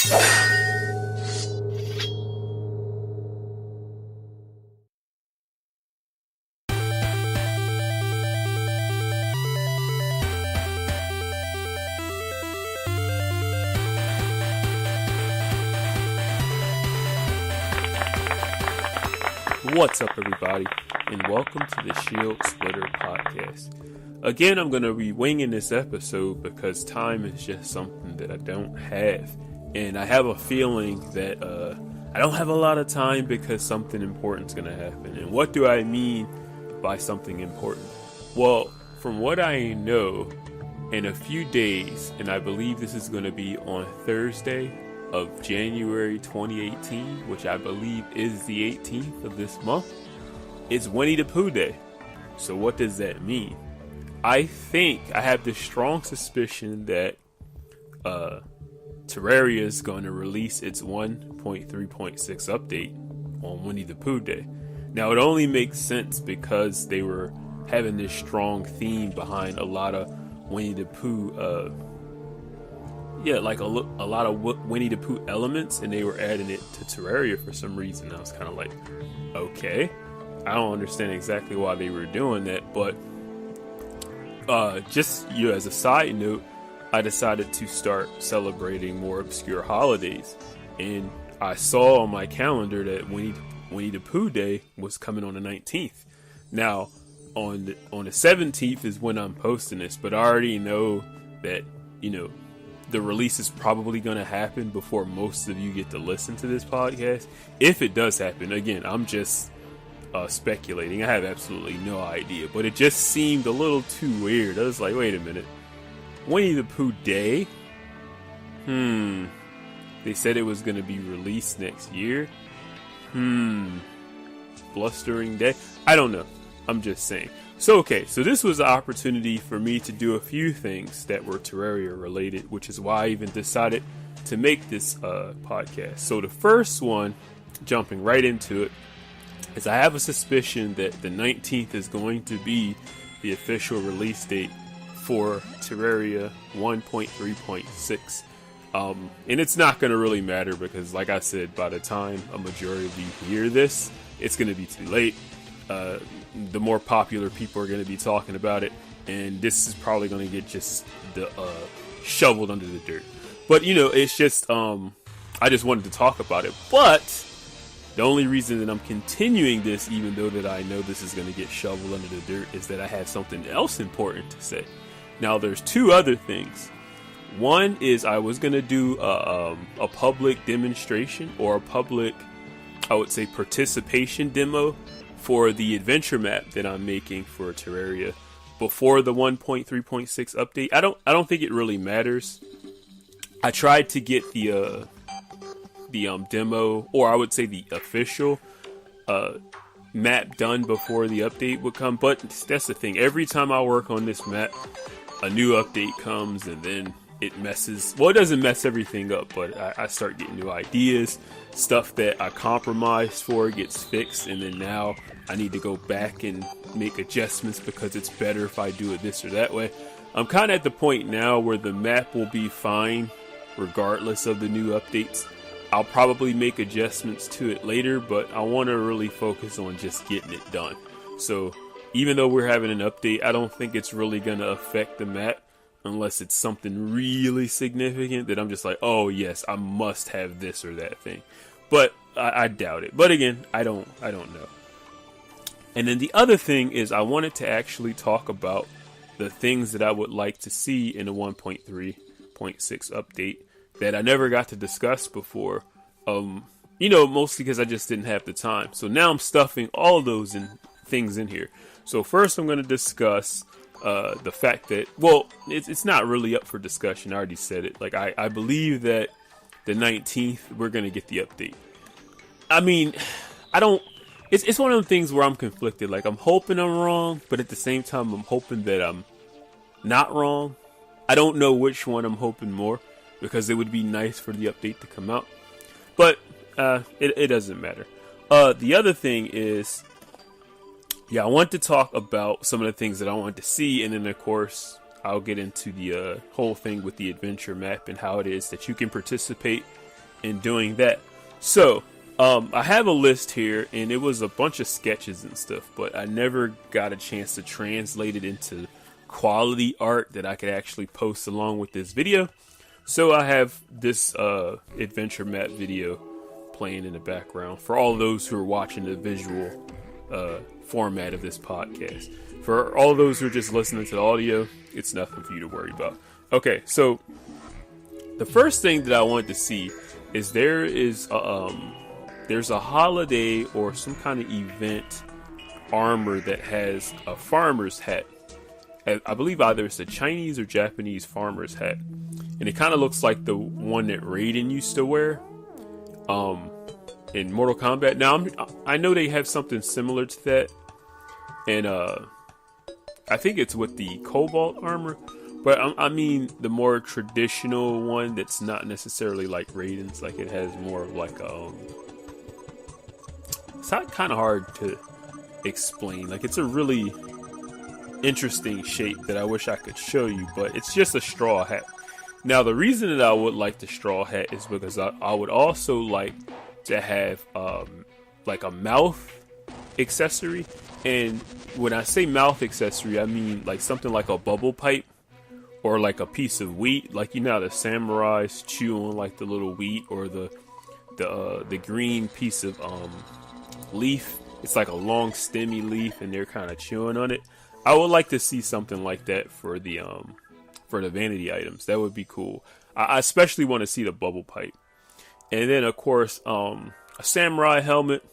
What's up, everybody, and welcome to the Shield Splitter Podcast. Again, I'm going to be winging this episode because time is just something that I don't have, and I have a feeling that I don't have a lot of time because something important is going to happen. And what do I mean by something important? Well, from what I know, in a few days, and I believe this is going to be on Thursday of January 2018, which I believe is the 18th of this month, it's Winnie the Pooh Day. So what does that mean? I have this strong suspicion that Terraria is going to release its 1.3.6 update on Winnie the Pooh Day. Now, it only makes sense because they were having this strong theme behind a lot of Winnie the Pooh like a lot of Winnie the Pooh elements, and they were adding it to Terraria for some reason. I was kind of like, okay, I don't understand exactly why they were doing that, but just as a side note, I decided to start celebrating more obscure holidays, and I saw on my calendar that Winnie the Pooh Day was coming on the 19th. Now, on the 17th is when I'm posting this, but I already know that, the release is probably going to happen before most of you get to listen to this podcast. If it does happen, again, I'm just speculating. I have absolutely no idea, but it just seemed a little too weird. I was like, wait a minute. Winnie the Pooh Day? They said it was going to be released next year. Blustering Day? I don't know. I'm just saying. So this was an opportunity for me to do a few things that were Terraria related, which is why I even decided to make this podcast. So the first one, jumping right into it, is I have a suspicion that the 19th is going to be the official release date for Terraria 1.3.6. And it's not going to really matter because, like I said, by the time a majority of you hear this, it's going to be too late. The more popular people are going to be talking about it, and this is probably going to get just shoveled under the dirt. But it's just I just wanted to talk about it. But the only reason that I'm continuing this, even though that I know this is going to get shoveled under the dirt, is that I have something else important to say. Now, there's two other things. One is I was going to do a public demonstration, or a public, I would say, participation demo for the adventure map that I'm making for Terraria before the 1.3.6 update. I don't think it really matters. I tried to get the demo, or I would say the official map done before the update would come, but that's the thing. Every time I work on this map, a new update comes, and then it messes. Well, it doesn't mess everything up, but I start getting new ideas. Stuff that I compromised for gets fixed, and then now I need to go back and make adjustments because it's better if I do it this or that way. I'm kind of at the point now where the map will be fine regardless of the new updates. I'll probably make adjustments to it later, but I want to really focus on just getting it done. So even though we're having an update, I don't think it's really going to affect the map unless it's something really significant that I'm just like, oh yes, I must have this or that thing. But I doubt it. But again, I don't know. And then the other thing is I wanted to actually talk about the things that I would like to see in the 1.3.6 update that I never got to discuss before. Mostly because I just didn't have the time. So now I'm stuffing all of those things in here. So first I'm going to discuss the fact that, well, it's not really up for discussion. I already said it. Like, I believe that the 19th, we're going to get the update. I mean, it's one of the things where I'm conflicted. Like, I'm hoping I'm wrong, but at the same time, I'm hoping that I'm not wrong. I don't know which one I'm hoping more, because it would be nice for the update to come out. But it doesn't matter. The other thing is, I want to talk about some of the things that I want to see, and then, of course, I'll get into the whole thing with the adventure map and how it is that you can participate in doing that. So, I have a list here, and it was a bunch of sketches and stuff, but I never got a chance to translate it into quality art that I could actually post along with this video. So I have this adventure map video playing in the background for all those who are watching the visual format of this podcast. For all those who are just listening to the audio, it's nothing for you to worry about. Okay, so the first thing that I wanted to see is there's a holiday or some kind of event armor that has a farmer's hat. I believe either it's a Chinese or Japanese farmer's hat, and it kind of looks like the one that Raiden used to wear in Mortal Kombat. Now I know they have something similar to that, and I think it's with the Cobalt armor, but I mean the more traditional one that's not necessarily like Raiden's. Like it has more of like it's not kind of hard to explain. Like it's a really interesting shape that I wish I could show you, but it's just a straw hat. Now the reason that I would like the straw hat is because I would also like to have like a mouth accessory. And when I say mouth accessory, I mean like something like a bubble pipe or like a piece of wheat. Like, you know how the samurais chew on like the little wheat or the green piece of leaf. It's like a long stemmy leaf and they're kind of chewing on it. I would like to see something like that for the vanity items. That would be cool. I especially want to see the bubble pipe. And then of course a samurai helmet,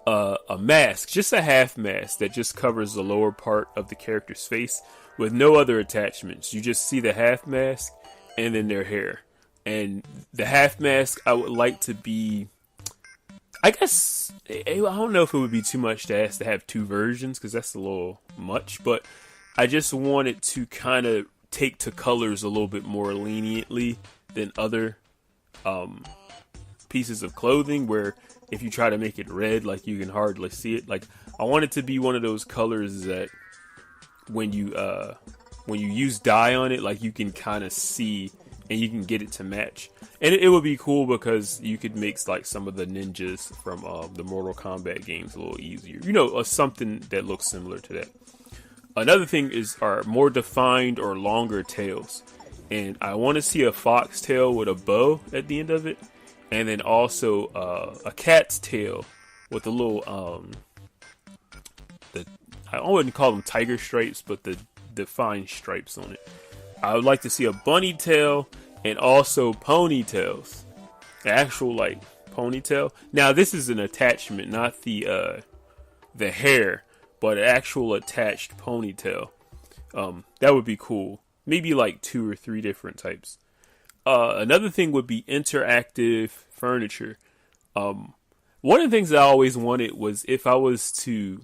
a mask, just a half mask that just covers the lower part of the character's face with no other attachments. You just see the half mask and then their hair. And the half mask I would like to be, I guess, I don't know if it would be too much to ask to have two versions, because that's a little much, but I just want it to kind of take to colors a little bit more leniently than other pieces of clothing, where if you try to make it red, like you can hardly see it. Like I want it to be one of those colors that when you use dye on it, like you can kind of see and you can get it to match. And it would be cool because you could make like some of the ninjas from the Mortal Kombat games a little easier. You know, something that looks similar to that. Another thing are more defined or longer tails. And I want to see a fox tail with a bow at the end of it. And then also a cat's tail with a little, I wouldn't call them tiger stripes, but the defined stripes on it. I would like to see a bunny tail and also ponytails. The actual like ponytail. Now this is an attachment, not the hair, but an actual attached ponytail. That would be cool. Maybe like 2 or 3 different types. Another thing would be interactive furniture. One of the things that I always wanted was if I was to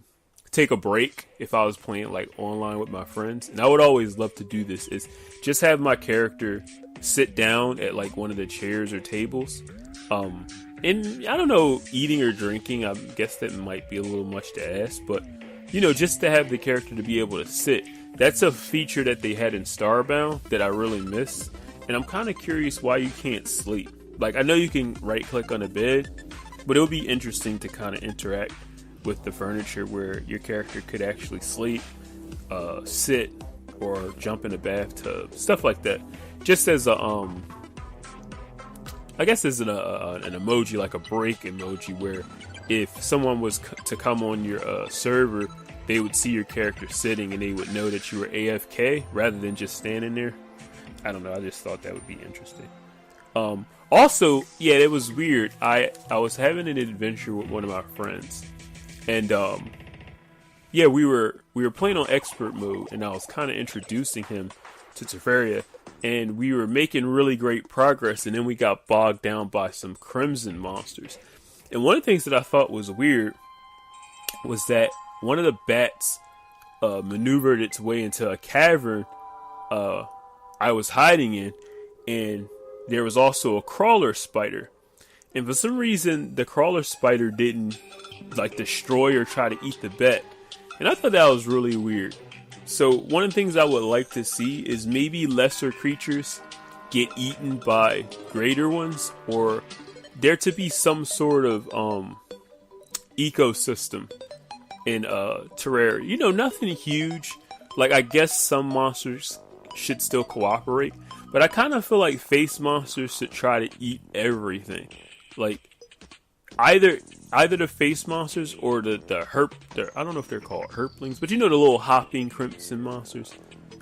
take a break, if I was playing like online with my friends, and I would always love to do this, is just have my character sit down at like one of the chairs or tables. And I don't know, eating or drinking, I guess that might be a little much to ask, but you know, just to have the character to be able to sit. That's a feature that they had in Starbound that I really miss. And I'm kind of curious why you can't sleep. Like, I know you can right click on a bed, but it would be interesting to kind of interact with the furniture where your character could actually sleep, sit, or jump in a bathtub, stuff like that. Just as a, I guess as an emoji, like a break emoji, where if someone was to come on your server, they would see your character sitting and they would know that you were AFK rather than just standing there. I don't know. I just thought that would be interesting. Also, yeah, it was weird. I was having an adventure with one of my friends, and yeah, we were playing on expert mode, and I was kind of introducing him to Terraria, and we were making really great progress, and then we got bogged down by some crimson monsters. And one of the things that I thought was weird was that one of the bats maneuvered its way into a cavern I was hiding in, and there was also a crawler spider. And for some reason, the crawler spider didn't like destroy or try to eat the bat. And I thought that was really weird. So one of the things I would like to see is maybe lesser creatures get eaten by greater ones, or there to be some sort of ecosystem in Terraria. You know, nothing huge. Like, I guess some monsters should still cooperate, but I kind of feel like face monsters should try to eat everything. Like, either the face monsters or the I don't know if they're called herplings, but you know, the little hopping crimson monsters.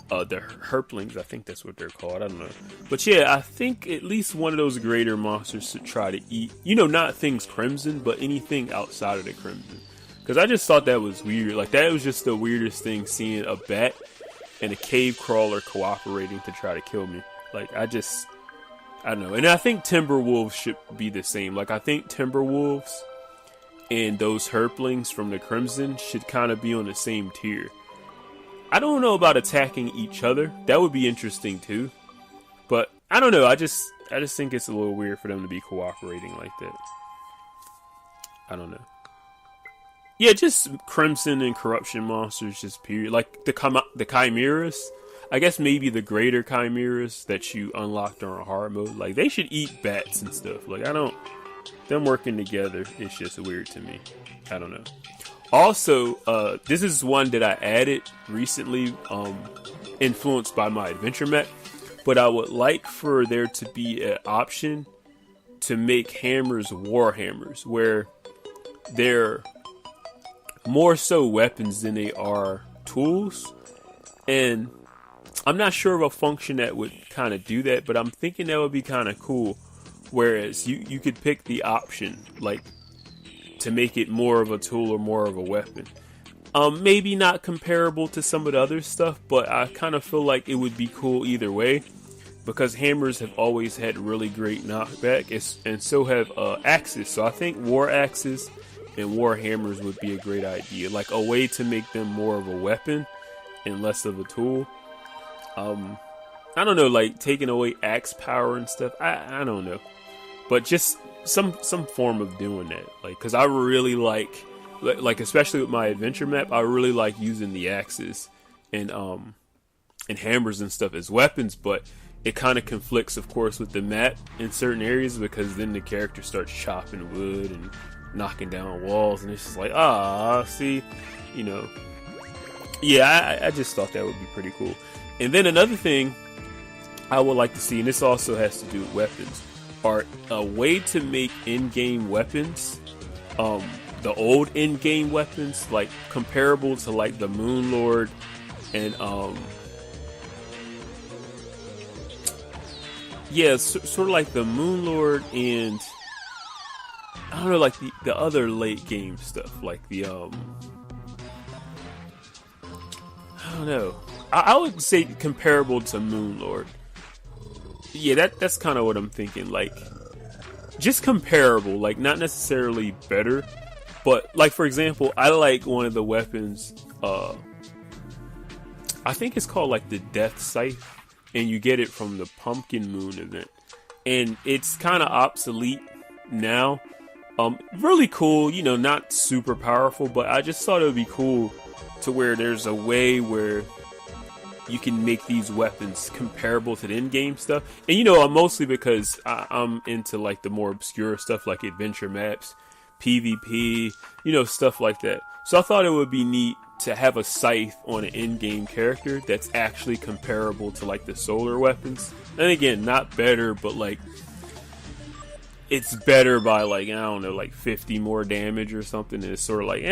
The herplings, I think that's what they're called. I don't know. But yeah, I think at least one of those greater monsters should try to eat, you know, not things crimson, but anything outside of the crimson. Because I just thought that was weird. Like, that was just the weirdest thing, seeing a bat and a cave crawler cooperating to try to kill me. Like, I don't know. And I think Timberwolves should be the same. Like, I think Timberwolves and those herplings from the crimson should kind of be on the same tier. I don't know about attacking each other. That would be interesting too. But I don't know. I just think it's a little weird for them to be cooperating like that. I don't know. Yeah, just crimson and corruption monsters, just period. Like the chimeras. I guess maybe the greater chimeras that you unlock during hard mode. Like, they should eat bats and stuff. Like, them working together is just weird to me. I don't know. Also, this is one that I added recently, influenced by my adventure map, but I would like for there to be an option to make hammers war hammers, where they're more so weapons than they are tools. And I'm not sure of a function that would kind of do that, but I'm thinking that would be kind of cool. Whereas you could pick the option, like, to make it more of a tool or more of a weapon. Maybe not comparable to some of the other stuff, but I kind of feel like it would be cool either way, because hammers have always had really great knockback, and so have axes. So I think war axes and war hammers would be a great idea, like a way to make them more of a weapon and less of a tool. I don't know, like taking away axe power and stuff. I don't know, but just some form of doing that, like, because I really like especially with my adventure map, I really like using the axes and hammers and stuff as weapons, but it kind of conflicts, of course, with the map in certain areas, because then the character starts chopping wood and knocking down walls, and it's just like, see, you know. Yeah, I just thought that would be pretty cool. And then another thing I would like to see, and this also has to do with weapons, are a way to make in-game weapons, the old in-game weapons, like comparable to like the Moon Lord and sort of like the Moon Lord and I don't know, like the other late game stuff, like the I don't know. I would say comparable to Moon Lord. Yeah, that's kind of what I'm thinking. Like, just comparable, like not necessarily better, but like, for example, I like one of the weapons. I think it's called like the Death Scythe, and you get it from the Pumpkin Moon event, and it's kind of obsolete now. Really cool, you know, not super powerful, but I just thought it would be cool to where there's a way where you can make these weapons comparable to the in-game stuff. And you know, mostly because I'm into like the more obscure stuff, like adventure maps, PvP, you know, stuff like that. So I thought it would be neat to have a scythe on an in-game character that's actually comparable to like the solar weapons. And again, not better, but like it's better by like, I don't know, like 50 more damage or something. And it's sort of like,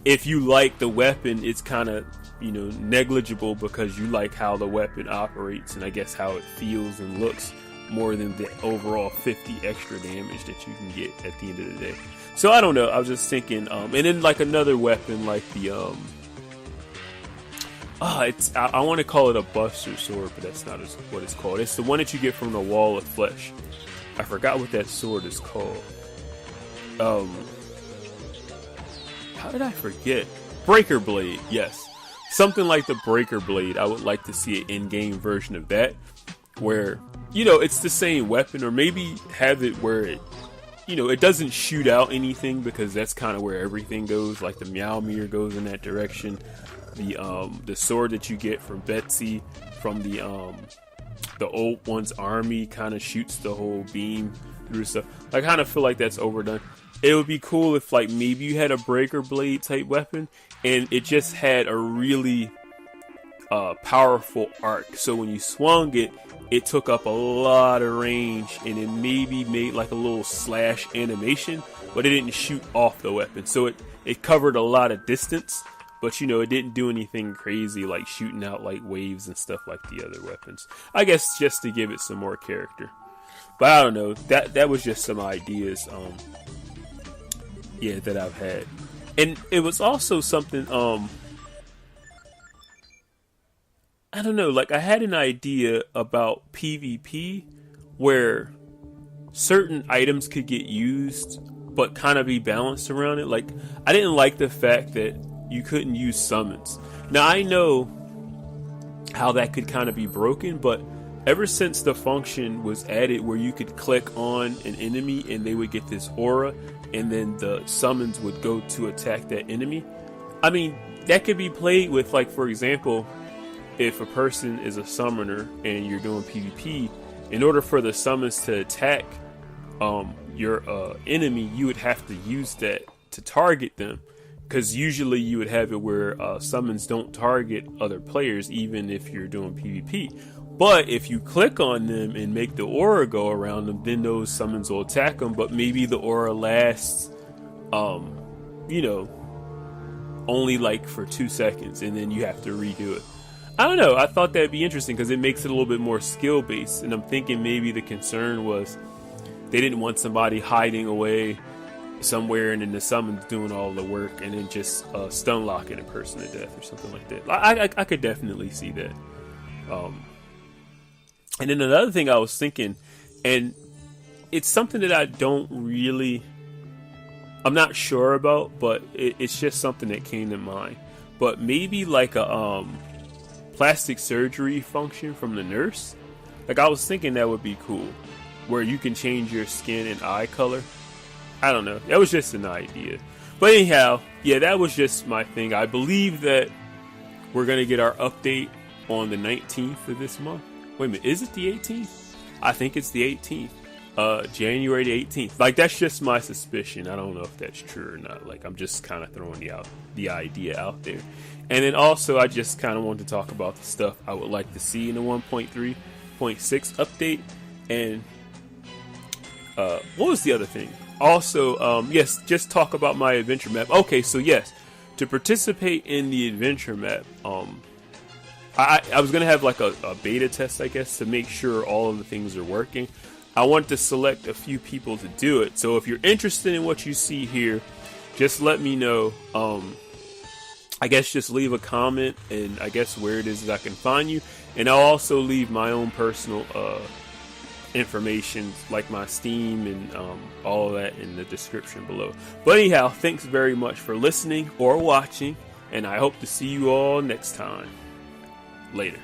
if you like the weapon, it's kind of, you know, negligible because you like how the weapon operates and I guess how it feels and looks, more than the overall 50 extra damage that you can get at the end of the day. So I don't know, I was just thinking, and then like another weapon like the I want to call it a Buster Sword, but that's not what it's called. It's the one that you get from the Wall of Flesh. I forgot what that sword is called. How did I forget? Breaker Blade, yes. Something like the Breaker Blade. I would like to see an in-game version of that, where, you know, it's the same weapon, or maybe have it where it, you know, it doesn't shoot out anything, because that's kind of where everything goes. Like the Meowmere goes in that direction. The sword that you get from Betsy from the the old one's army kind of shoots the whole beam through stuff. I kind of feel like that's overdone. It would be cool if like maybe you had a breaker blade type weapon and it just had a really powerful arc. So when you swung it, it took up a lot of range and it maybe made like a little slash animation, but it didn't shoot off the weapon. So it covered a lot of distance, but you know, it didn't do anything crazy like shooting out like waves and stuff like the other weapons. I guess just to give it some more character. But I don't know, that was just some ideas yeah, that I've had. And it was also something I don't know, like I had an idea about PvP where certain items could get used but kind of be balanced around it. Like I didn't like the fact that you couldn't use summons. Now I know how that could kind of be broken, but ever since the function was added where you could click on an enemy and they would get this aura and then the summons would go to attack that enemy. I mean, that could be played with, like, for example, if a person is a summoner and you're doing PvP, in order for the summons to attack your enemy, you would have to use that to target them. Because usually you would have it where summons don't target other players, even if you're doing PvP. But if you click on them and make the aura go around them, then those summons will attack them. But maybe the aura lasts, you know, only like for 2 seconds, and then you have to redo it. I don't know. I thought that'd be interesting because it makes it a little bit more skill based. And I'm thinking maybe the concern was they didn't want somebody hiding away somewhere and then the summon's doing all the work and then just stun locking a person to death or something like that. I could definitely see that. And then another thing I was thinking, and it's something that I'm not sure about, but it's just something that came to mind. But maybe like a plastic surgery function from the nurse. Like I was thinking that would be cool, where you can change your skin and eye color. I don't know. That was just an idea. But anyhow, yeah, that was just my thing. I believe that we're going to get our update on the 19th of this month. Wait a minute, is it the 18th? I think it's the 18th. January the 18th. Like, that's just my suspicion. I don't know if that's true or not. Like, I'm just kind of throwing the idea out there. And then also, I just kind of wanted to talk about the stuff I would like to see in the 1.3.6 update. And what was the other thing? Also, yes, just talk about my adventure map. Okay, so yes, to participate in the adventure map, I was going to have like a beta test, I guess, to make sure all of the things are working. I want to select a few people to do it. So if you're interested in what you see here, just let me know. I guess just leave a comment and I guess where it is that I can find you. And I'll also leave my own personal information like my Steam and all of that in the description below. But anyhow, thanks very much for listening or watching, and I hope to see you all next time. Later.